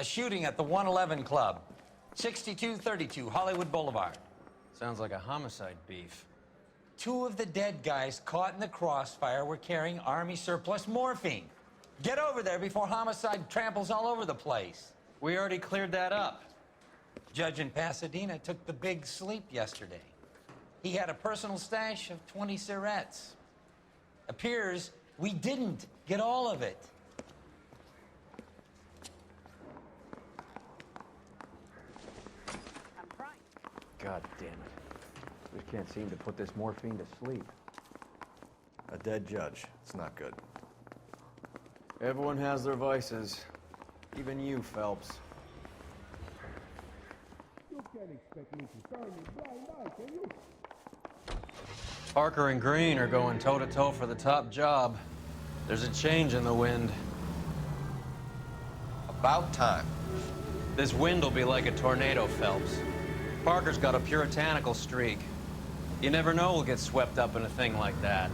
A shooting at the 111 Club, 6232 Hollywood Boulevard. Sounds like a homicide beef. 2 of the dead guys caught in the crossfire were carrying Army surplus morphine. Get over there before homicide tramples all over the place. We already cleared that up. Judge in Pasadena took the big sleep yesterday. He had a personal stash of 20 cigarettes. Appears we didn't get all of it. God damn it. Just can't seem to put this morphine to sleep. A dead judge. It's not good. Everyone has their vices. Even you, Phelps. You can't expect me to turn you blind eye, can you? Parker and Green are going toe-to-toe for the top job. There's a change in the wind. About time. This wind will be like a tornado, Phelps. Parker's got a puritanical streak. You never know we'll get swept up in a thing like that.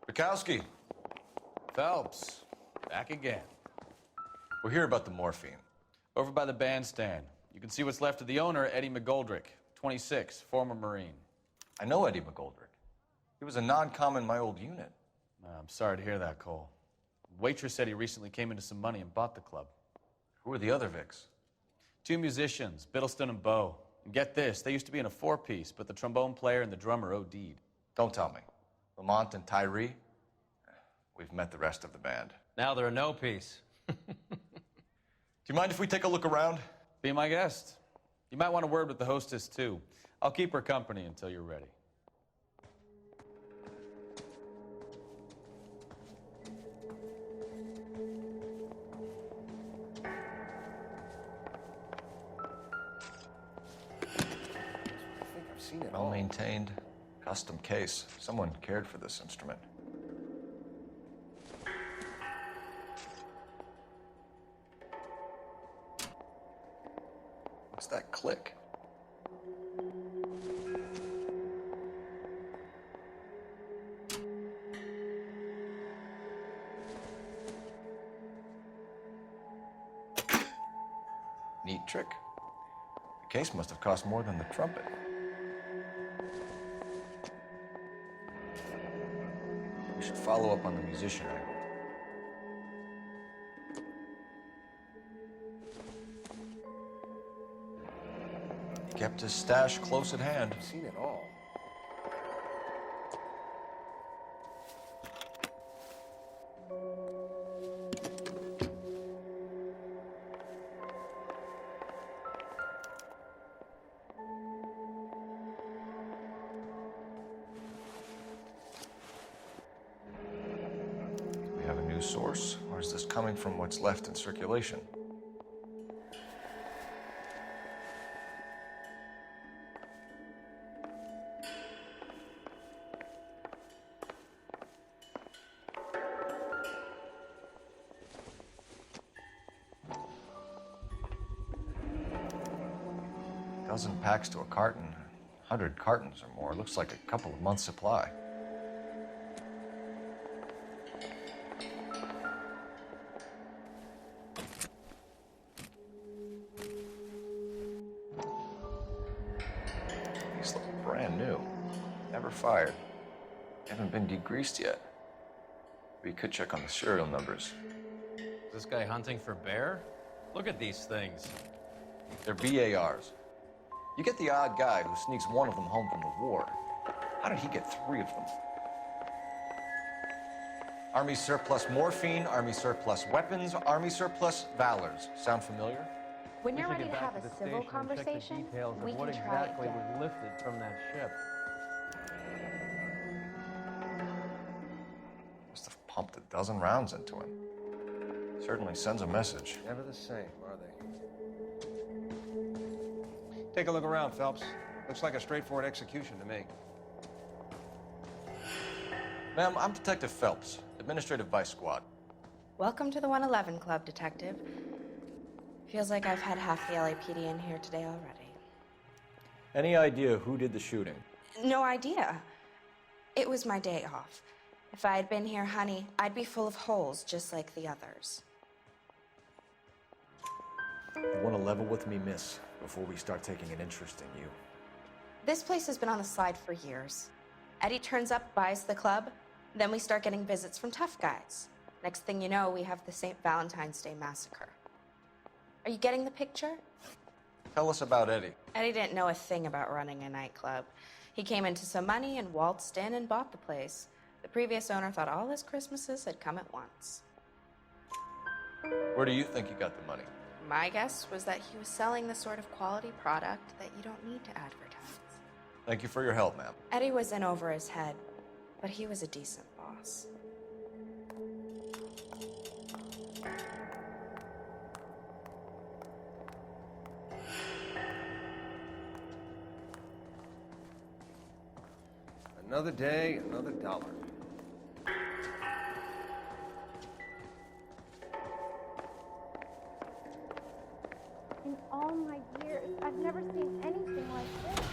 Bukowski, Phelps, back again. we're here about the morphine. Over by the bandstand. You can see what's left of the owner, Eddie McGoldrick, 26, former Marine. I know Eddie McGoldrick. He was a non-com in my old unit. I'm sorry to hear that, Cole. Waitress said he recently came into some money and bought the club. Who are the other Vics? 2 musicians, Biddleston and Bowe. And get this, they used to be in a 4-piece, but the trombone player and the drummer OD'd. Don't tell me. Lamont and Tyree? We've met the rest of the band. Now they're a no-piece. Do you mind if we take a look around? Be my guest. You might want a word with the hostess, too. I'll keep her company until you're ready. Seen it all. Well-maintained, custom case. Someone cared for this instrument. What's that click? Neat trick. The case must have cost more than the trumpet. We should follow up on the musician angle. He kept his stash close at hand. I've seen it all. Source, or is this coming from what's left in circulation? A dozen packs to a carton, 100 cartons or more. Looks like a couple of months' supply. These look brand new. Never fired. Haven't been degreased yet. We could check on the serial numbers. Is this guy hunting for bear? Look at these things. They're BARs. You get the odd guy who sneaks one of them home from the war. How did he get 3 of them? Army surplus morphine, Army surplus weapons, Army surplus valors. Sound familiar? When you're ready to have a civil conversation, we can try it again. Was lifted from that ship. Must have pumped a dozen rounds into him. Certainly sends a message. Never the same, are they? Take a look around, Phelps. Looks like a straightforward execution to me. Ma'am, I'm Detective Phelps, Administrative Vice Squad. Welcome to the 111 Club, Detective. Feels like I've had half the LAPD in here today already. Any idea who did the shooting? No idea. It was my day off. If I had been here, honey, I'd be full of holes just like the others. You want to level with me, miss, before we start taking an interest in you. This place has been on the slide for years. Eddie turns up, buys the club, then we start getting visits from tough guys. Next thing you know, we have the St. Valentine's Day massacre. Are you getting the picture? Tell us about Eddie. Eddie didn't know a thing about running a nightclub. He came into some money and waltzed in and bought the place. The previous owner thought all his Christmases had come at once. Where do you think he got the money? My guess was that he was selling the sort of quality product that you don't need to advertise. Thank you for your help, ma'am. Eddie was in over his head, but he was a decent boss. Another day, another dollar. In all my years, I've never seen anything like this.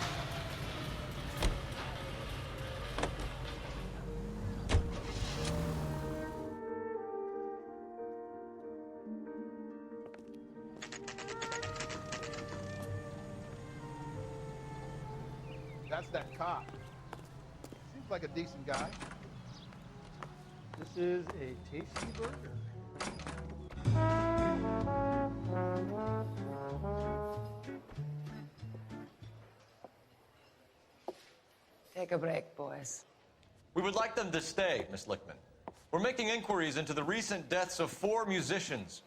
That's that cop. Seems like a decent guy. This is a tasty burger. Take a break, boys. We would like them to stay, Miss Lickman. We're making inquiries into the recent deaths of 4 musicians.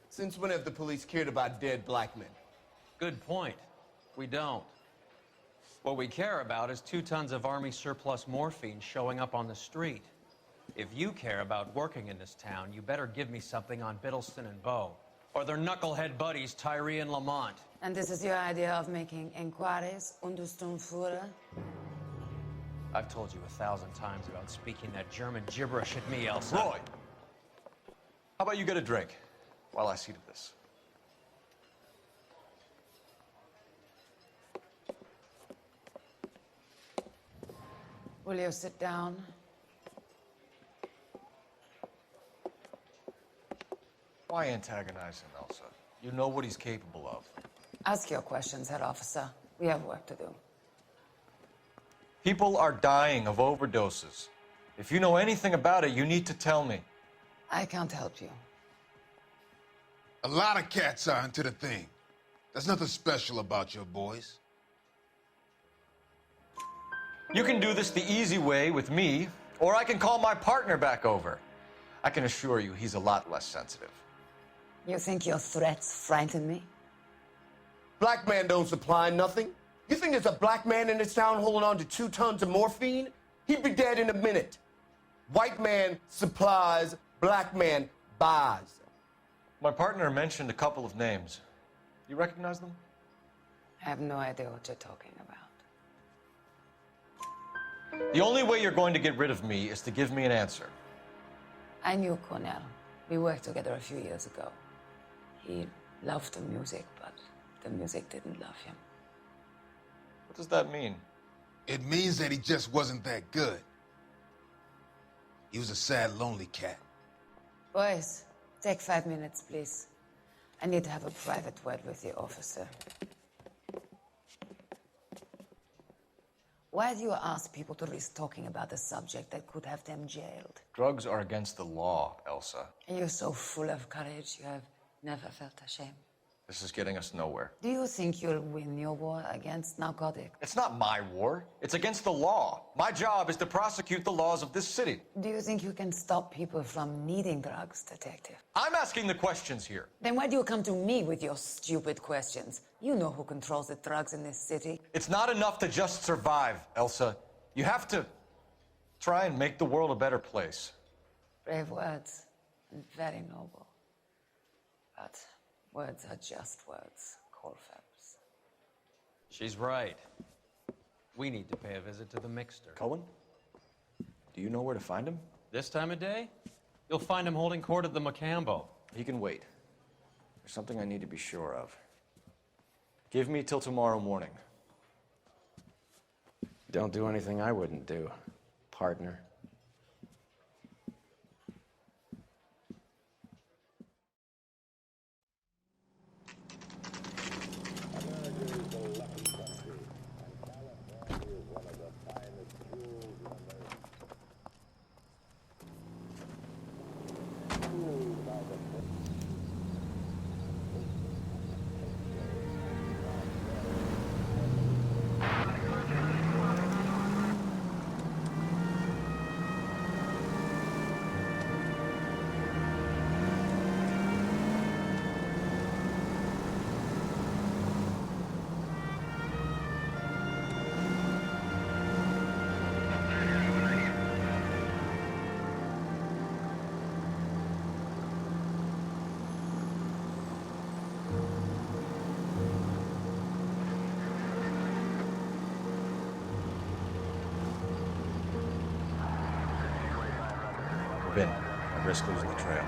Since when have the police cared about dead black men? Good point. We don't. What we care about is 2 tons of Army surplus morphine showing up on the street. If you care about working in this town, you better give me something on Biddleston and Bow, or their knucklehead buddies, Tyree and Lamont. And this is your idea of making inquiries, Untersturmführer? I've told you 1,000 times about speaking that German gibberish at me, Elsa. Roy, how about you get a drink while I see to this? Will you sit down? Why antagonize him, Elsa? You know what he's capable of. Ask your questions, head officer. We have work to do. People are dying of overdoses. If you know anything about it, you need to tell me. I can't help you. A lot of cats are into the thing. There's nothing special about your boys. You can do this the easy way with me, or I can call my partner back over. I can assure you he's a lot less sensitive. You think your threats frighten me? Black man don't supply nothing. You think there's a black man in this town holding on to 2 tons of morphine? He'd be dead in a minute. White man supplies, black man buys. My partner mentioned a couple of names. You recognize them? I have no idea what you're talking about. The only way you're going to get rid of me is to give me an answer. I knew Cornell. We worked together a few years ago. He loved the music, but the music didn't love him. What does that mean? It means that he just wasn't that good. He was a sad, lonely cat. Boys, take 5 minutes, please. I need to have a private word with the officer. Why do you ask people to risk talking about a subject that could have them jailed? Drugs are against the law, Elsa. And you're so full of courage, you have never felt ashamed. This is getting us nowhere. Do you think you'll win your war against narcotics? It's not my war. It's against the law. My job is to prosecute the laws of this city. Do you think you can stop people from needing drugs, detective? I'm asking the questions here. Then why do you come to me with your stupid questions? You know who controls the drugs in this city. It's not enough to just survive, Elsa. You have to try and make the world a better place. Brave words, and very noble. But words are just words, Colfax. She's right. We need to pay a visit to the mixer. Cohen? Do you know where to find him? This time of day, you'll find him holding court at the Macambo. He can wait. There's something I need to be sure of. Give me till tomorrow morning. Don't do anything I wouldn't do, partner. Risk losing the trail.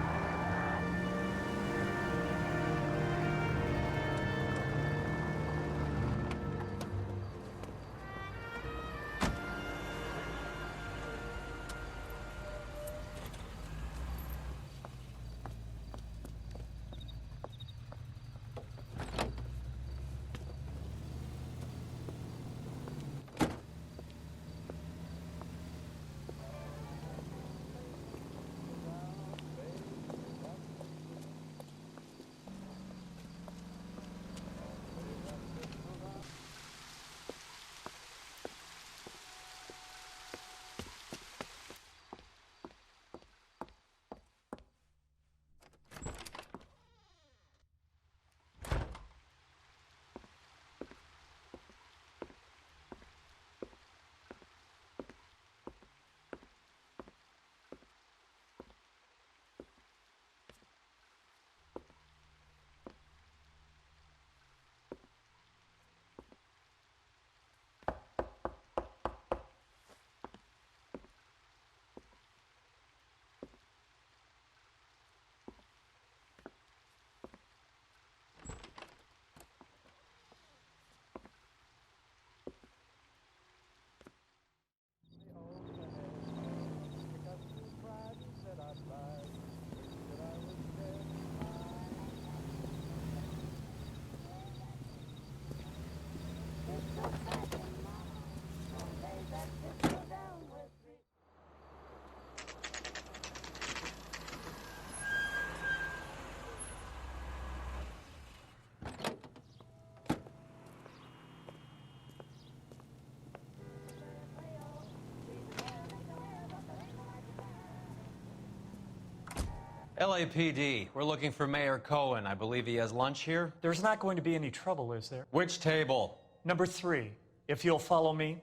LAPD, we're looking for Mayor Cohen. I believe he has lunch here. There's not going to be any trouble, is there? Which table? Number 3, if you'll follow me.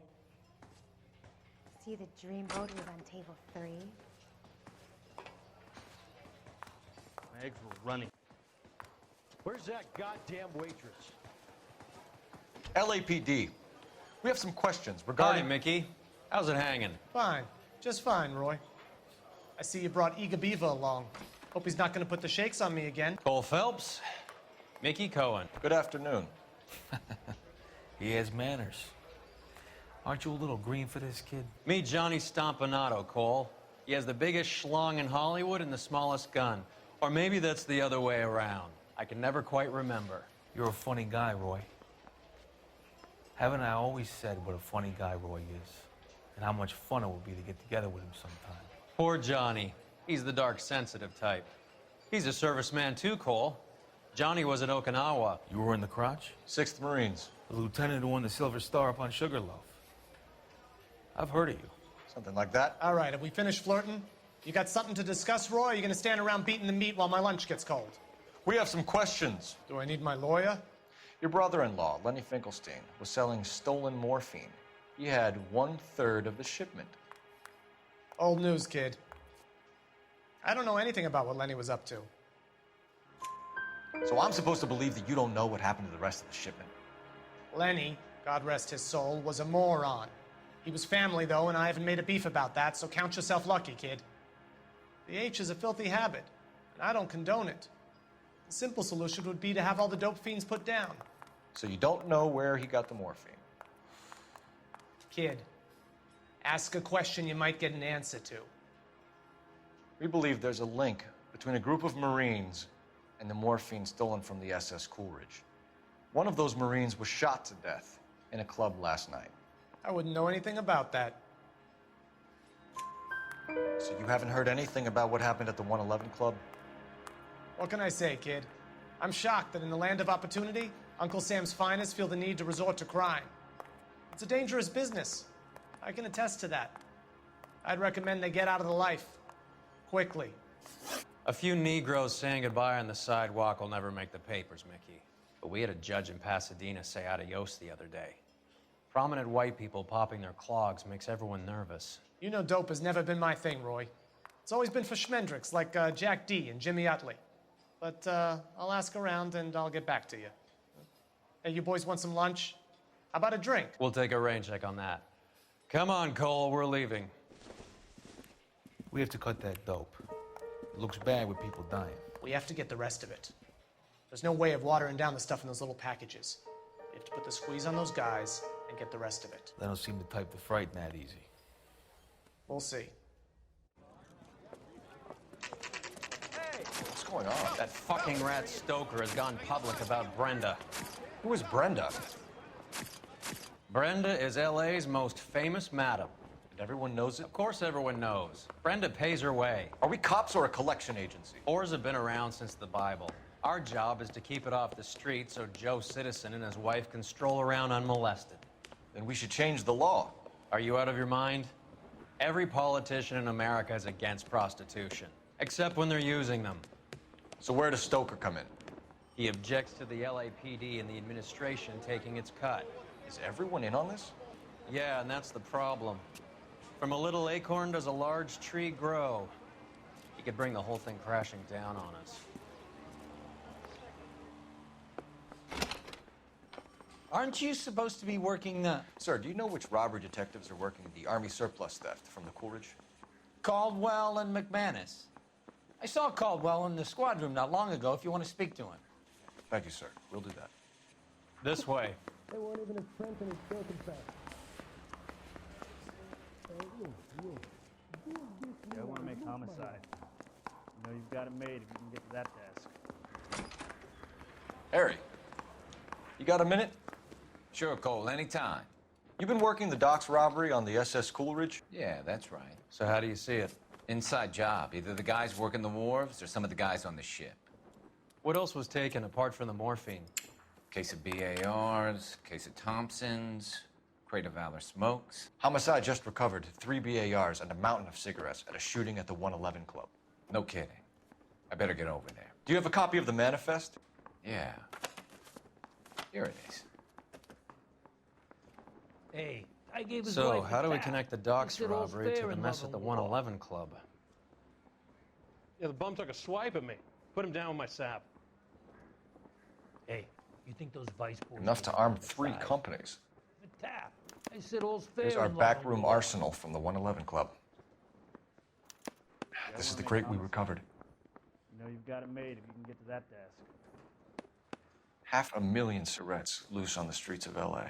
See, the dreamboat was on table 3. My eggs were running. Where's that goddamn waitress? LAPD. We have some questions Hi, regarding... Mickey. How's it hanging? Fine. Just fine, Roy. I see you brought Iga Beaver along. Hope he's not going to put the shakes on me again. Cole Phelps, Mickey Cohen. Good afternoon. He has manners. Aren't you a little green for this kid? Meet Johnny Stompanato, Cole. He has the biggest schlong in Hollywood and the smallest gun. Or maybe that's the other way around. I can never quite remember. You're a funny guy, Roy. Haven't I always said what a funny guy Roy is? And how much fun it would be to get together with him sometime? Poor Johnny. He's the dark, sensitive type. He's a serviceman too, Cole. Johnny was at Okinawa. You were in the crotch? 6th Marines. The lieutenant who won the Silver Star up on Sugarloaf. I've heard of you. Something like that. All right, have we finished flirting? You got something to discuss, Roy, or are you going to stand around beating the meat while my lunch gets cold? We have some questions. Do I need my lawyer? Your brother-in-law, Lenny Finkelstein, was selling stolen morphine. He had 1/3 of the shipment. Old news, kid. I don't know anything about what Lenny was up to. So I'm supposed to believe that you don't know what happened to the rest of the shipment? Lenny, God rest his soul, was a moron. He was family, though, and I haven't made a beef about that, so count yourself lucky, kid. The H is a filthy habit, and I don't condone it. The simple solution would be to have all the dope fiends put down. So you don't know where he got the morphine? Kid, ask a question you might get an answer to. We believe there's a link between a group of Marines and the morphine stolen from the SS Coolidge. One of those Marines was shot to death in a club last night. I wouldn't know anything about that. So you haven't heard anything about what happened at the 111 Club? What can I say, kid? I'm shocked that in the land of opportunity, Uncle Sam's finest feel the need to resort to crime. It's a dangerous business. I can attest to that. I'd recommend they get out of the life. Quickly. A few Negroes saying goodbye on the sidewalk will never make the papers, Mickey. But we had a judge in Pasadena say adios the other day. Prominent white people popping their clogs makes everyone nervous. You know dope has never been my thing, Roy. It's always been for schmendricks like Jack D. and Jimmy Utley. But I'll ask around and I'll get back to you. Hey, you boys want some lunch? How about a drink? We'll take a rain check on that. Come on, Cole, we're leaving. We have to cut that dope. It looks bad with people dying. We have to get the rest of it. There's no way of watering down the stuff in those little packages. We have to put the squeeze on those guys and get the rest of it. They don't seem the type to frighten that easy. We'll see. What's going on? That fucking rat Stoker has gone public about Brenda. Who is Brenda? Brenda is LA's most famous madam. And everyone knows it? Of course everyone knows. Brenda pays her way. Are we cops or a collection agency? Whores have been around since the Bible. Our job is to keep it off the street so Joe Citizen and his wife can stroll around unmolested. Then we should change the law. Are you out of your mind? Every politician in America is against prostitution, except when they're using them. So where does Stoker come in? He objects to the LAPD and the administration taking its cut. Is everyone in on this? Yeah, and that's the problem. From a little acorn does a large tree grow. He could bring the whole thing crashing down on us. Aren't you supposed to be working the... Sir, do you know which robbery detectives are working the Army surplus theft from the Coolidge? Caldwell and McManus. I saw Caldwell in the squad room not long ago if you want to speak to him. Thank you, sir. We'll do that. This way. They weren't even as Trent and his broken back. I want to make homicide. You know you've got it made if you can get to that desk. Harry, you got a minute? Sure, Cole, anytime. You've been working the docks robbery on the SS Coolidge? Yeah, that's right. So how do you see it? Inside job. Either the guys working the wharves or some of the guys on the ship. What else was taken apart from the morphine? Case of BARs, case of Thompsons, crate of Valor smokes. Homicide just recovered 3 BARs and a mountain of cigarettes at a shooting at the 111 Club. No kidding. I better get over there. Do you have a copy of the manifest? Yeah. Here it is. Hey, I gave his So, wife how a do we tap. connect the docks He said all's robbery to fair the in mess love at the and war. 111 Club? Yeah, the bum took a swipe at me. Put him down with my sap. Hey, you think those vice boys... Enough to arm 3 companies. A tap. I said all's fair Here's our in love and backroom war. arsenal from the 111 Club. This is the crate we recovered. You know you've got it made if you can get to that desk. 500,000 cigarettes loose on the streets of LA.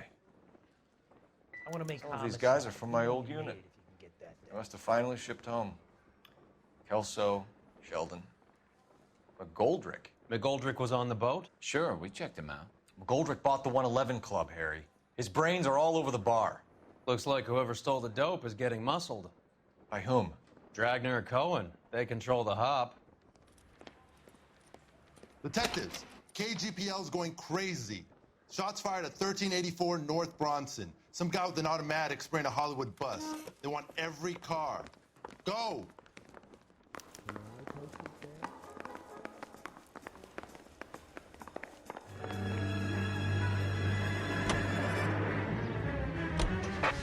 I want to make Some of these homicide. guys are from my old Made unit. if you can get that They must have finally shipped home. Kelso, Sheldon, McGoldrick. McGoldrick was on the boat? Sure, we checked him out. McGoldrick bought the 111 Club, Harry. His brains are all over the bar. Looks like whoever stole the dope is getting muscled. By whom? Dragner or Cohen. They control the hop. Detectives, KGPL's going crazy. Shots fired at 1384 North Bronson. Some guy with an automatic spraying a Hollywood bus. They want every car. Go!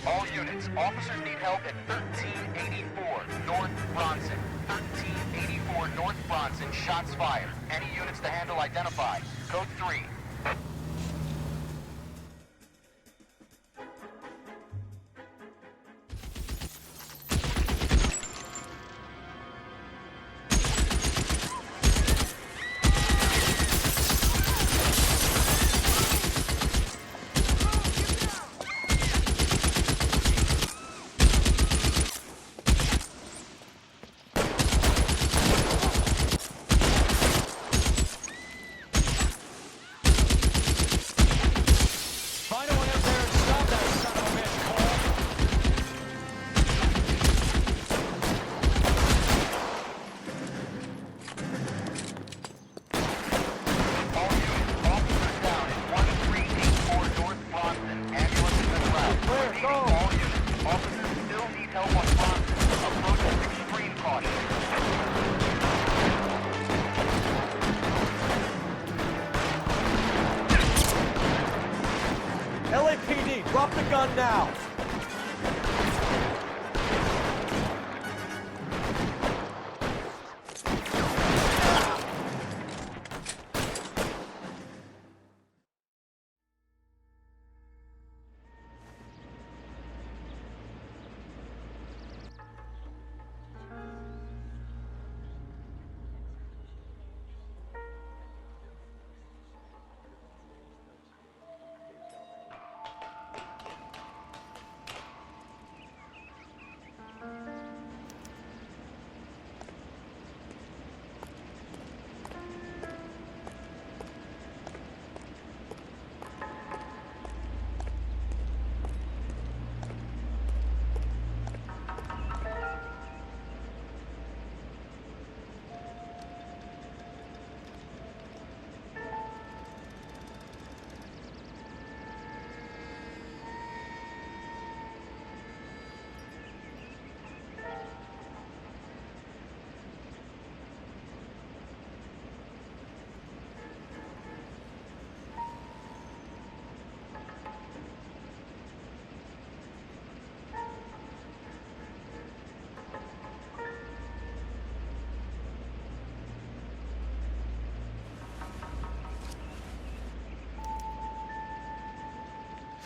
All units, officers need help at 1384 North Bronson. 1384 North Bronson, shots fired. Any units to handle identified. Code 3. Find a way up there and stop that son of a bitch, Cole. All units, officers down at 1384 North Bronson. Ambulance is en route. Repeating, all units, officers still need help on Bronson. Approach with extreme caution. LAPD, drop the gun now!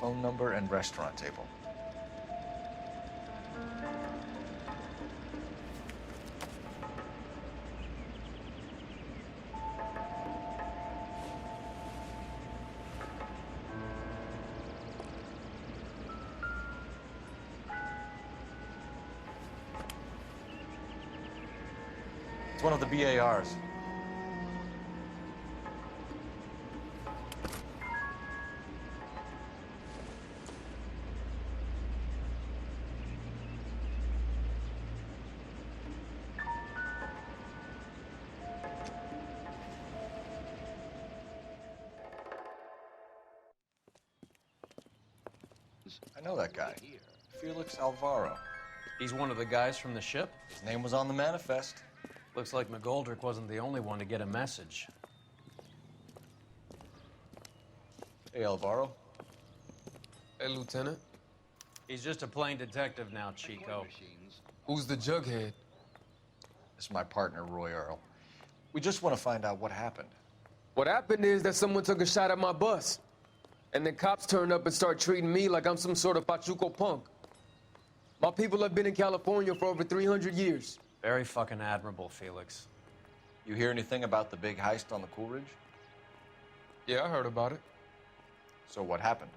phone number and restaurant table. It's one of the BARs. I know that guy. Felix Alvaro. He's one of the guys from the ship? His name was on the manifest. Looks like McGoldrick wasn't the only one to get a message. Hey, Alvaro. Hey, Lieutenant. He's just a plain detective now, Chico. Who's the jughead? This is my partner, Roy Earl. We just want to find out what happened. What happened is that someone took a shot at my bus. And then cops turned up and start treating me like I'm some sort of Pachuco punk. My people have been in California for over 300 years. Very fucking admirable, Felix. You hear anything about the big heist on the Coolidge? Yeah, I heard about it. So what happened?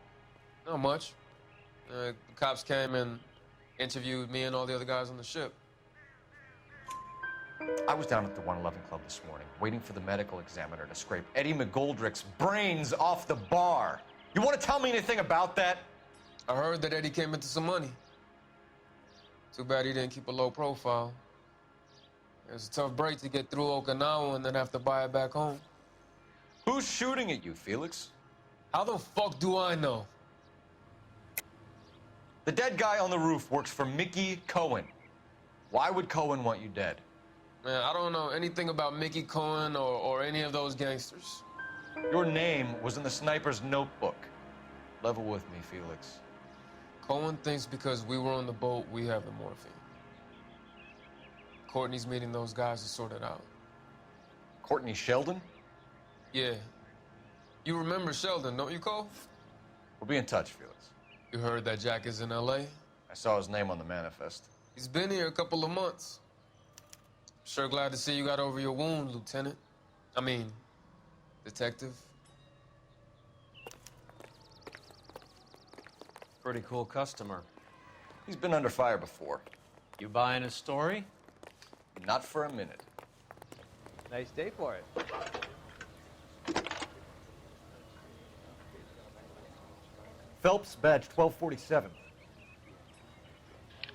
Not much. The cops came and interviewed me and all the other guys on the ship. I was down at the 111 Club this morning, waiting for the medical examiner to scrape Eddie McGoldrick's brains off the bar. You want to tell me anything about that? I heard that Eddie came into some money. Too bad he didn't keep a low profile. It was a tough break to get through Okinawa and then have to buy it back home. Who's shooting at you, Felix? How the fuck do I know? The dead guy on the roof works for Mickey Cohen. Why would Cohen want you dead? Man, I don't know anything about Mickey Cohen or any of those gangsters. Your name was in the sniper's notebook. Level with me, Felix. Cohen thinks because we were on the boat, we have the morphine. Courtney's meeting those guys to sort it out. Courtney Sheldon? Yeah. You remember Sheldon, don't you, Cole? We'll be in touch, Felix. You heard that Jack is in L.A.? I saw his name on the manifest. He's been here a couple of months. Sure glad to see you got over your wound, Lieutenant. I mean, Detective. Pretty cool customer. He's been under fire before. You buying his story? Not for a minute. Nice day for it. Phelps, badge 1247.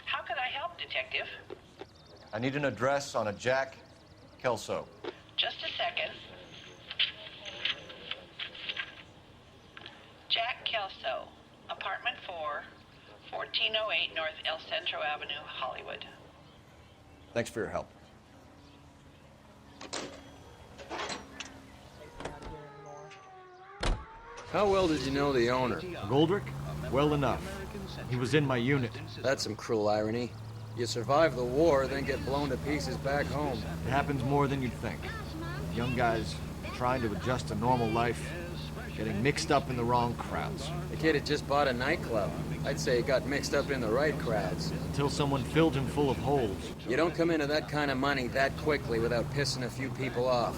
How can I help, Detective? I need an address on a Jack Kelso. Just a second. Jack Kelso, apartment 4, 1408 North El Centro Avenue, Hollywood. Thanks for your help. How well did you know the owner? Goldrick? Well enough. He was in my unit. That's some cruel irony. You survive the war, then get blown to pieces back home. It happens more than you'd think. Young guys trying to adjust to normal life, getting mixed up in the wrong crowds. The kid had just bought a nightclub. I'd say he got mixed up in the right crowds. Until someone filled him full of holes. You don't come into that kind of money that quickly without pissing a few people off.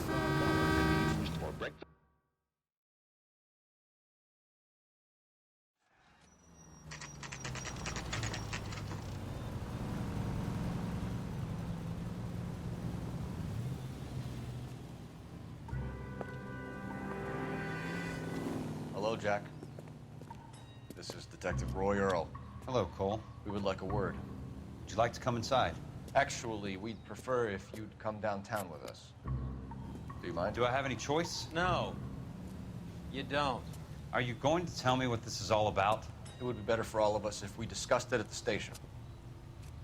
Hello, Jack. This is Detective Roy Earl. Hello, Cole. We would like a word. Would you like to come inside? Actually, we'd prefer if you'd come downtown with us. Do you mind? Do I have any choice? No. You don't. Are you going to tell me what this is all about? It would be better for all of us if we discussed it at the station.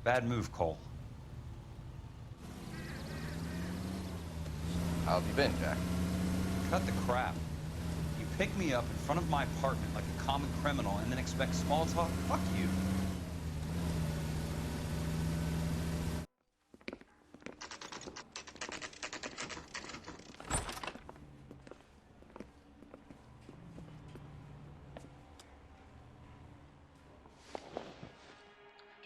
Bad move, Cole. How have you been, Jack? Cut the crap. You pick me up in front of my apartment like a common criminal and then expect small talk? Fuck you.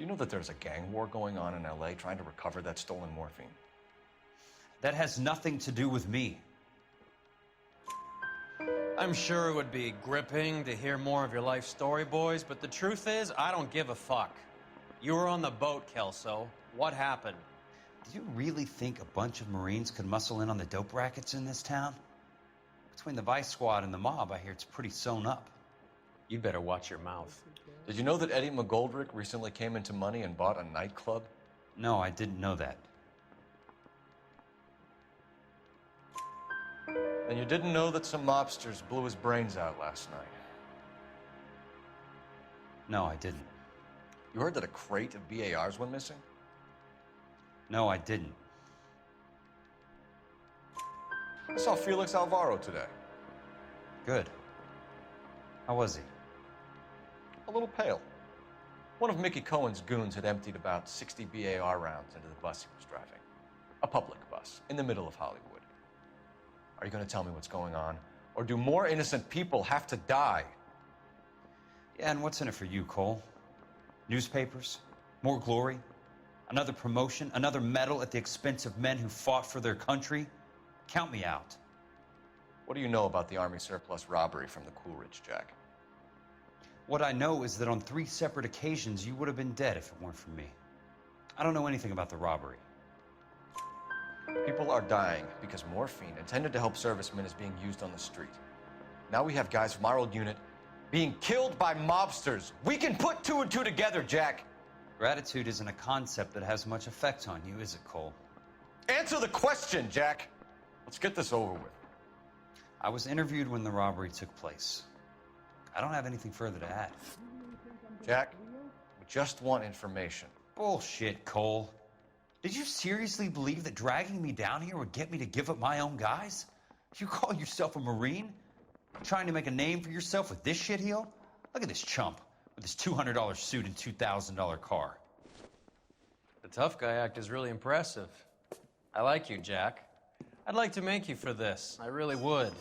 Do you know that there's a gang war going on in LA trying to recover that stolen morphine? That has nothing to do with me. I'm sure it would be gripping to hear more of your life story, boys, but the truth is, I don't give a fuck. You were on the boat, Kelso. What happened? Do you really think a bunch of Marines could muscle in on the dope rackets in this town? Between the Vice Squad and the mob, I hear it's pretty sewn up. You'd better watch your mouth. Did you know that Eddie McGoldrick recently came into money and bought a nightclub? No, I didn't know that. And you didn't know that some mobsters blew his brains out last night? No, I didn't. You heard that a crate of BARs went missing? No, I didn't. I saw Felix Alvaro today. Good. How was he? A little pale. One of Mickey Cohen's goons had emptied about 60 BAR rounds into the bus he was driving. A public bus, in the middle of Hollywood. Are you going to tell me what's going on? Or do more innocent people have to die? Yeah, and what's in it for you, Cole? Newspapers? More glory? Another promotion? Another medal at the expense of men who fought for their country? Count me out. What do you know about the Army surplus robbery from the Coolidge, Jack? What I know is that on 3 separate occasions, you would have been dead if it weren't for me. I don't know anything about the robbery. People are dying because morphine intended to help servicemen is being used on the street. Now we have guys from our old unit being killed by mobsters. We can put 2 and 2 together, Jack. Gratitude isn't a concept that has much effect on you, is it, Cole? Answer the question, Jack. Let's get this over with. I was interviewed when the robbery took place. I don't have anything further to add. Jack, we just want information. Bullshit, Cole. Did you seriously believe that dragging me down here would get me to give up my own guys? You call yourself a Marine? Trying to make a name for yourself with this shitheel? Look at this chump with his $200 suit and $2,000 car. The tough guy act is really impressive. I like you, Jack. I'd like to make you for this. I really would.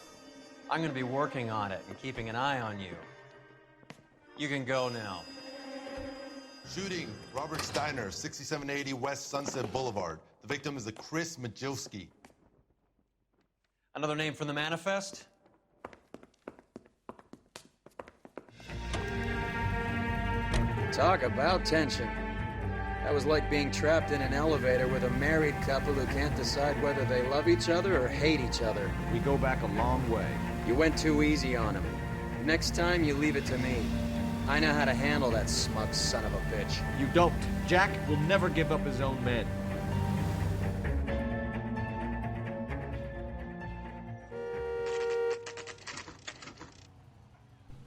I'm going to be working on it and keeping an eye on you. You can go now. Shooting, Robert Steiner, 6780 West Sunset Boulevard. The victim is a Chris Majowski. Another name from the manifest? Talk about tension. That was like being trapped in an elevator with a married couple who can't decide whether they love each other or hate each other. We go back a long way. You went too easy on him. Next time, you leave it to me. I know how to handle that smug son of a bitch. You don't. Jack will never give up his own men.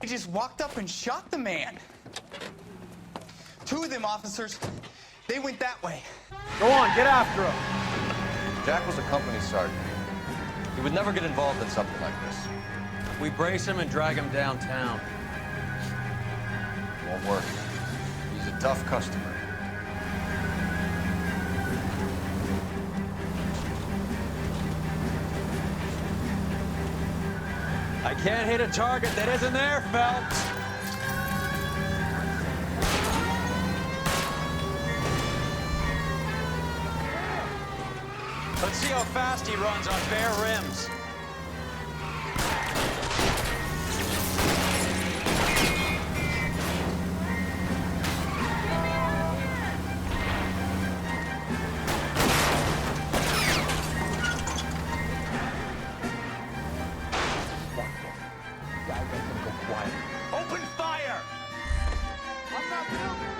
They just walked up and shot the man. 2 of them officers, they went that way. Go on, get after him. Jack was a company sergeant. He would never get involved in something like this. We brace him and drag him downtown. Won't work. He's a tough customer. I can't hit a target that isn't there, Phelps. Let's see how fast he runs on bare rims. Open fire! I'm not building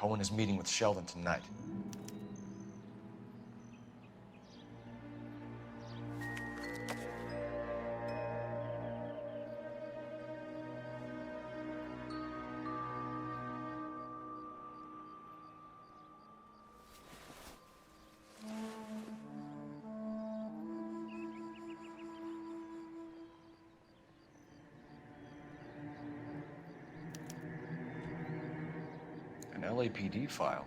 Cohen is meeting with Sheldon tonight. An LAPD file.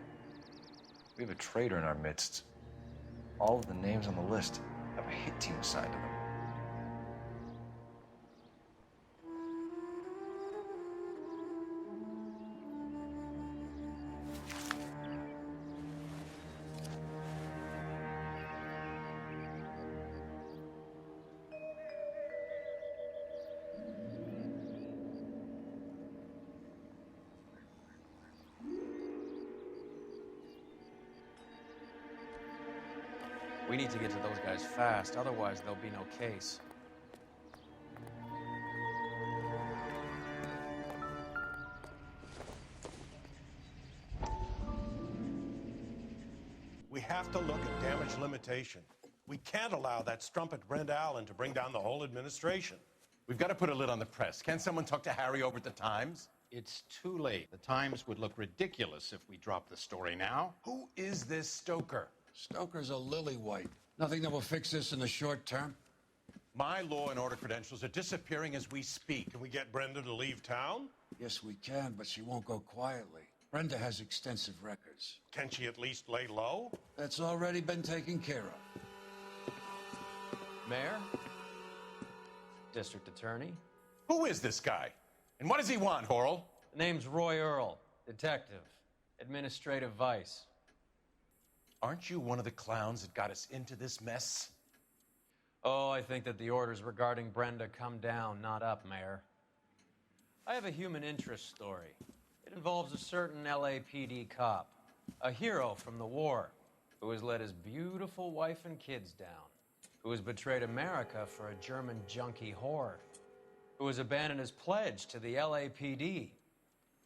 We have a traitor in our midst. All of the names on the list have a hit team assigned to them. We need to get to those guys fast, otherwise there'll be no case. We have to look at damage limitation. We can't allow that strumpet Brent Allen to bring down the whole administration. We've got to put a lid on the press. Can someone talk to Harry over at the Times? It's too late. The Times would look ridiculous if we dropped the story now. Who is this Stoker? Stoker's a lily-white. Nothing that will fix this in the short term. My law and order credentials are disappearing as we speak. Can we get Brenda to leave town? Yes, we can, but she won't go quietly. Brenda has extensive records. Can she at least lay low? That's already been taken care of. Mayor? District Attorney? Who is this guy? And what does he want, Horrell? The name's Roy Earl, detective, administrative vice. Aren't you one of the clowns that got us into this mess? Oh, I think that the orders regarding Brenda come down, not up, Mayor. I have a human interest story. It involves a certain LAPD cop, a hero from the war, who has let his beautiful wife and kids down, who has betrayed America for a German junkie whore, who has abandoned his pledge to the LAPD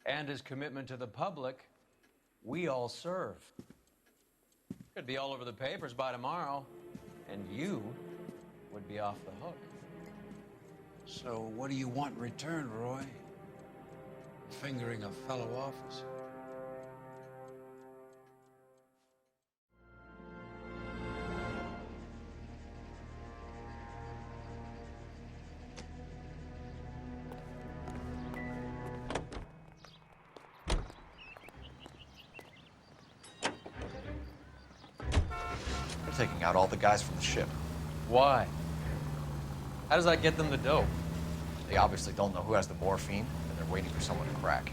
and his commitment to the public. We all serve. Could be all over the papers by tomorrow, and you would be off the hook. So what do you want in return, Roy? Fingering a fellow officer. They're taking out all the guys from the ship. Why? How does that get them the dope? They obviously don't know who has the morphine, and they're waiting for someone to crack.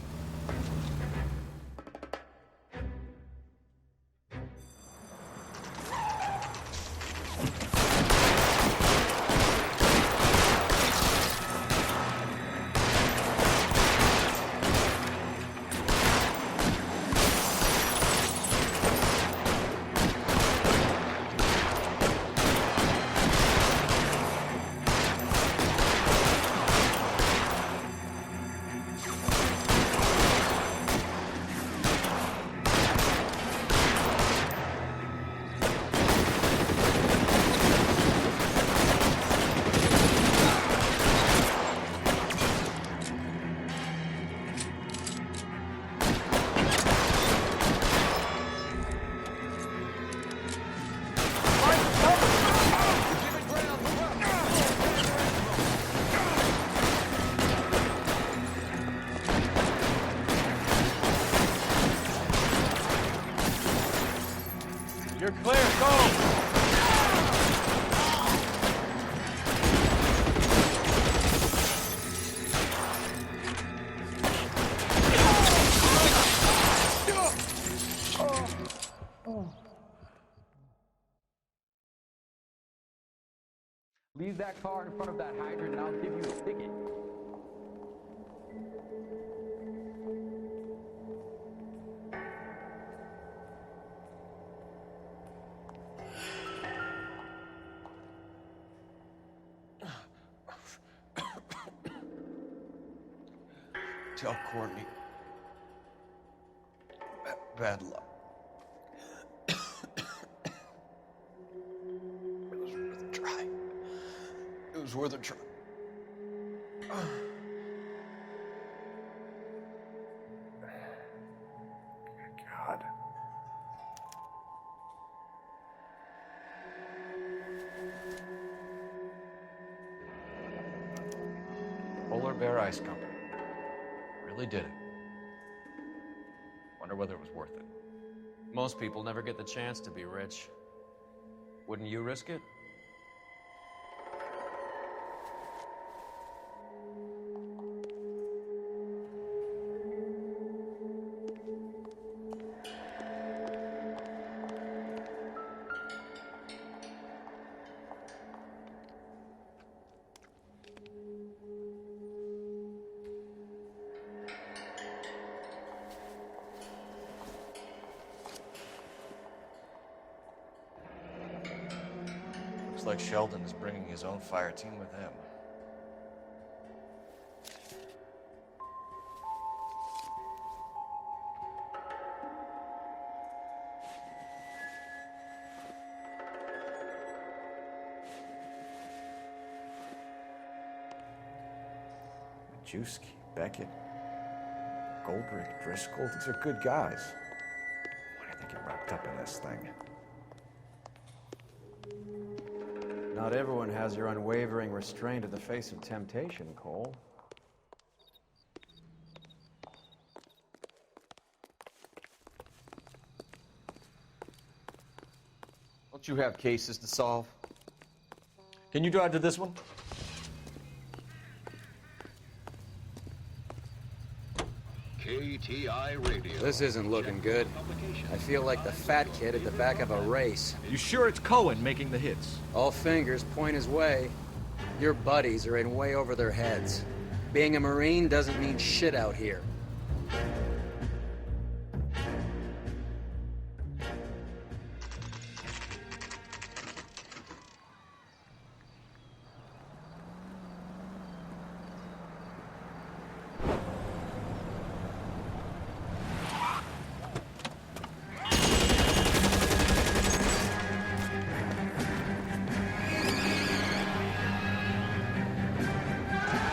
You're clear, go! Leave that car in front of that hydrant and I'll give you a ticket. Tell Courtney. Bad luck. It was worth a try. God. Polar Bear Ice Company. Really did it. Wonder whether it was worth it. Most people never get the chance to be rich. Wouldn't you risk it? Looks like Sheldon is bringing his own fire team with him. Majewski, Beckett, Goldrick, Driscoll, these are good guys. Why do they get wrapped up in this thing? Not everyone has your unwavering restraint in the face of temptation, Cole. Don't you have cases to solve? Can you drive to this one? KTI Radio. This isn't looking good. I feel like the fat kid at the back of a race. You sure it's Cohen making the hits? All fingers point his way. Your buddies are in way over their heads. Being a Marine doesn't mean shit out here.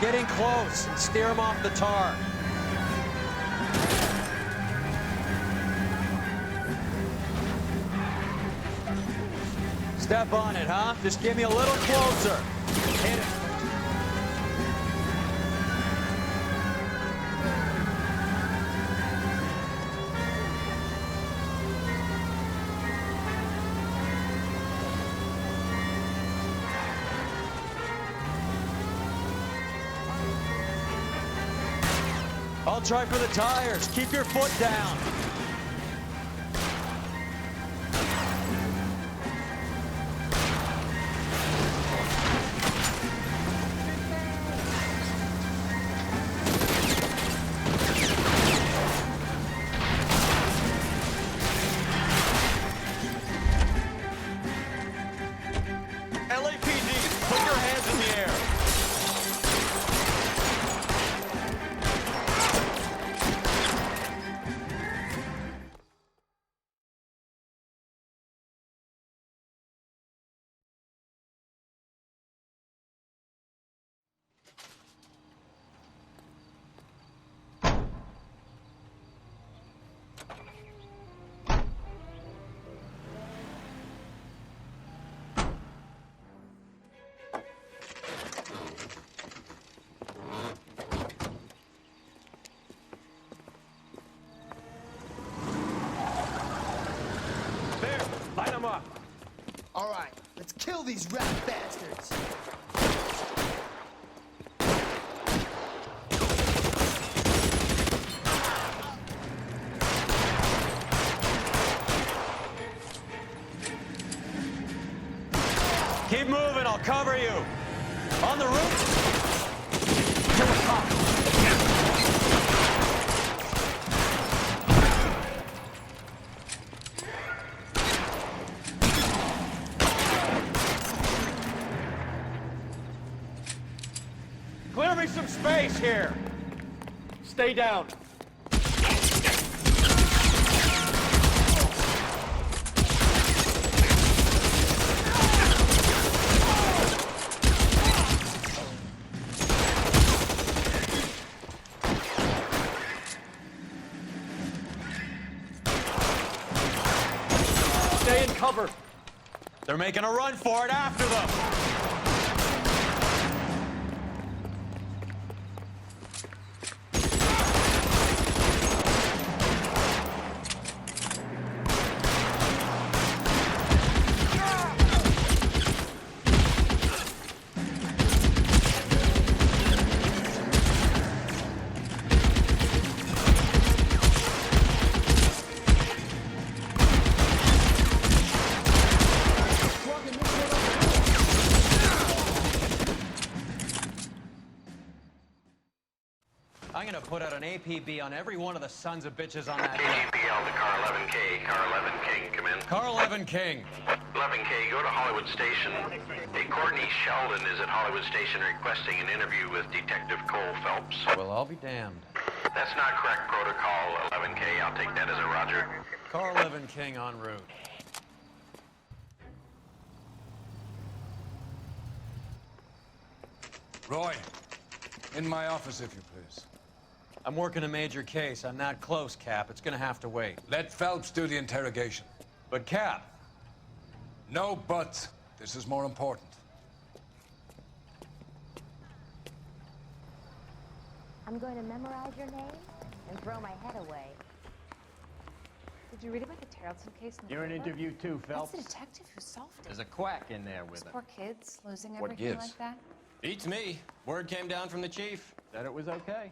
Getting close. Steer him off the tar. Step on it, huh? Just get me a little closer. Hit it. I'll try for the tires. Keep your foot down. LAPD, put your hands in the air. All right, let's kill these rat bastards. Keep moving, I'll cover you. On the roof. To the top. Clear me some space here. Stay down. Stay in cover. They're making a run for it after them. I'm gonna put out an APB on every one of the sons of bitches on that hill. KGPL to car 11K. Car 11 King, come in. Car 11 King. 11K, go to Hollywood Station. Hey, Courtney Sheldon is at Hollywood Station requesting an interview with Detective Cole Phelps. Well, I'll be damned. That's not correct protocol, 11K. I'll take that as a roger. Car 11 King en route. Roy, in my office, if you please. I'm working a major case. I'm not close, Cap. It's gonna have to wait. Let Phelps do the interrogation. But, Cap. No buts. This is more important. I'm going to memorize your name and throw my head away. Did you read about the Tarleton case in the You're in paper? interview too, Phelps. That's the detective who solved it. There's a quack in there with Those him. poor kids losing What everything gives? like that. Beats me. Word came down from the chief. Said it was okay.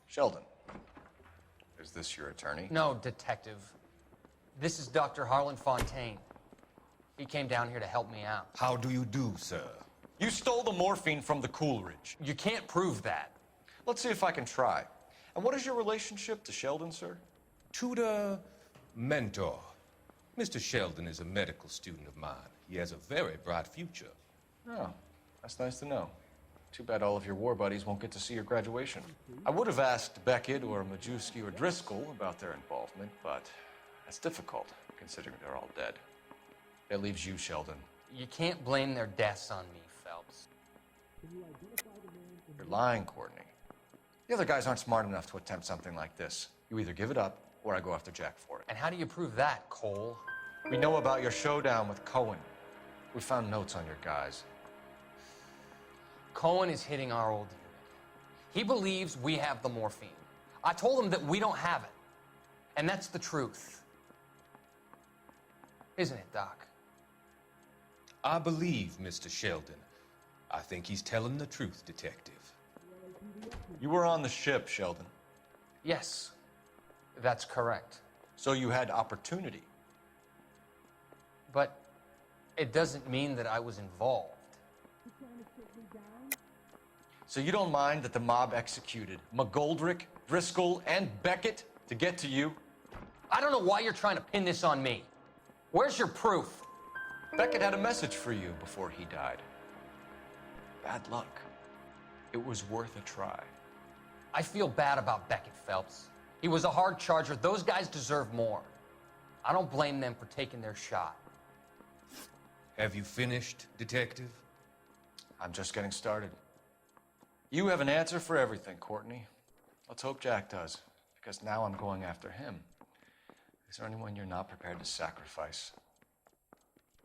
Sheldon, is this your attorney? No, detective. This is Dr. Harlan Fontaine. He came down here to help me out. How do you do, sir? You stole the morphine from the Coolidge. You can't prove that. Let's see if I can try. And what is your relationship to Sheldon, sir? Tutor, mentor. Mr. Sheldon is a medical student of mine. He has a very bright future. Oh, that's nice to know. Too bad all of your war buddies won't get to see your graduation. I would have asked Beckett or Majewski or Driscoll about their involvement, but that's difficult, considering they're all dead. That leaves you, Sheldon. You can't blame their deaths on me, Phelps. You're lying, Courtney. The other guys aren't smart enough to attempt something like this. You either give it up, or I go after Jack for it. And how do you prove that, Cole? We know about your showdown with Cohen. We found notes on your guys. Cohen is hitting our old unit. He believes we have the morphine. I told him that we don't have it. And that's the truth. Isn't it, Doc? I believe Mr. Sheldon. I think he's telling the truth, Detective. You were on the ship, Sheldon. Yes, that's correct. So you had opportunity. But it doesn't mean that I was involved. So you don't mind that the mob executed McGoldrick, Driscoll, and Beckett to get to you? I don't know why you're trying to pin this on me. Where's your proof? Beckett had a message for you before he died. Bad luck. It was worth a try. I feel bad about Beckett, Phelps. He was a hard charger. Those guys deserve more. I don't blame them for taking their shot. Have you finished, Detective? I'm just getting started. You have an answer for everything, Courtney. Let's hope Jack does, because now I'm going after him. Is there anyone you're not prepared to sacrifice?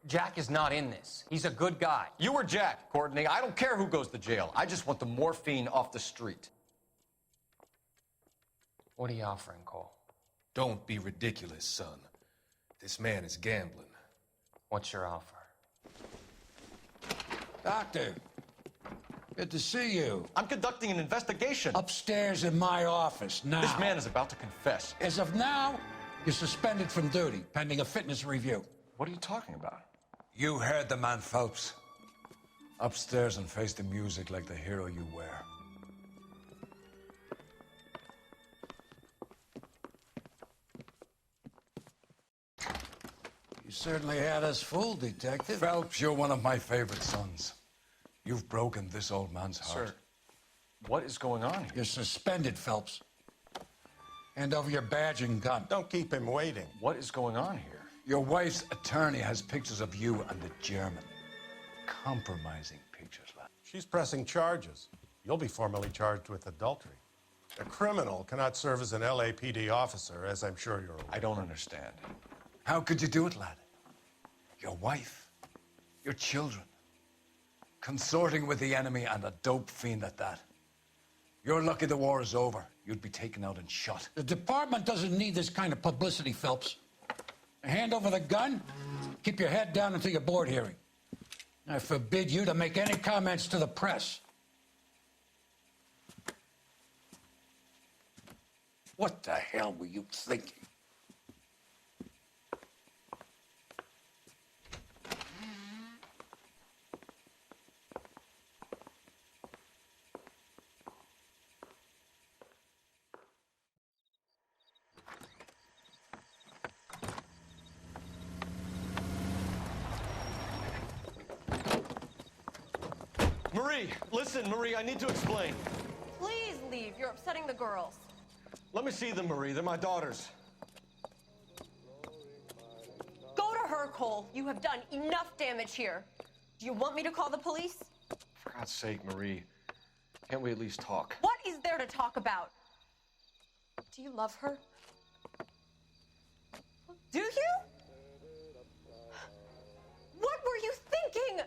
Jack is not in this. He's a good guy. You or Jack, Courtney. I don't care who goes to jail. I just want the morphine off the street. What are you offering, Cole? Don't be ridiculous, son. This man is gambling. What's your offer? Doctor, good to see you. I'm conducting an investigation. Upstairs in my office, now. This man is about to confess. As of now, you're suspended from duty, pending a fitness review. What are you talking about? You heard the man, Phelps. Upstairs and face the music like the hero you were. You certainly had us fooled, Detective. Phelps, you're one of my favorite sons. You've broken this old man's heart. Sir, what is going on here? You're suspended, Phelps. Hand over your badge and gun. Don't keep him waiting. What is going on here? Your wife's attorney has pictures of you and the German. Compromising pictures, lad. She's pressing charges. You'll be formally charged with adultery. A criminal cannot serve as an LAPD officer, as I'm sure you're aware. I don't understand. How could you do it, lad? Your wife, your children, consorting with the enemy and a dope fiend at that. You're lucky the war is over. You'd be taken out and shot. The department doesn't need this kind of publicity, Phelps. Hand over the gun, keep your head down until your board hearing. I forbid you to make any comments to the press. What the hell were you thinking? Marie, listen, Marie, I need to explain. Please leave. You're upsetting the girls. Let me see them, Marie. They're my daughters. Go to her, Cole. You have done enough damage here. Do you want me to call the police? For God's sake, Marie, can't we at least talk? What is there to talk about? Do you love her? Do you? What were you thinking?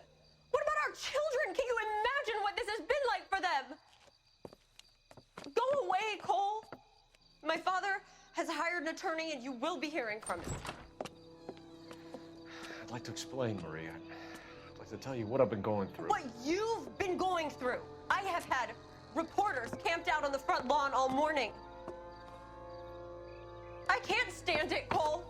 What about our children? Can you imagine what this has been like for them? Go away, Cole. My father has hired an attorney and you will be hearing from him. I'd like to explain, Marie. I'd like to tell you what I've been going through. What you've been going through. I have had reporters camped out on the front lawn all morning. I can't stand it, Cole.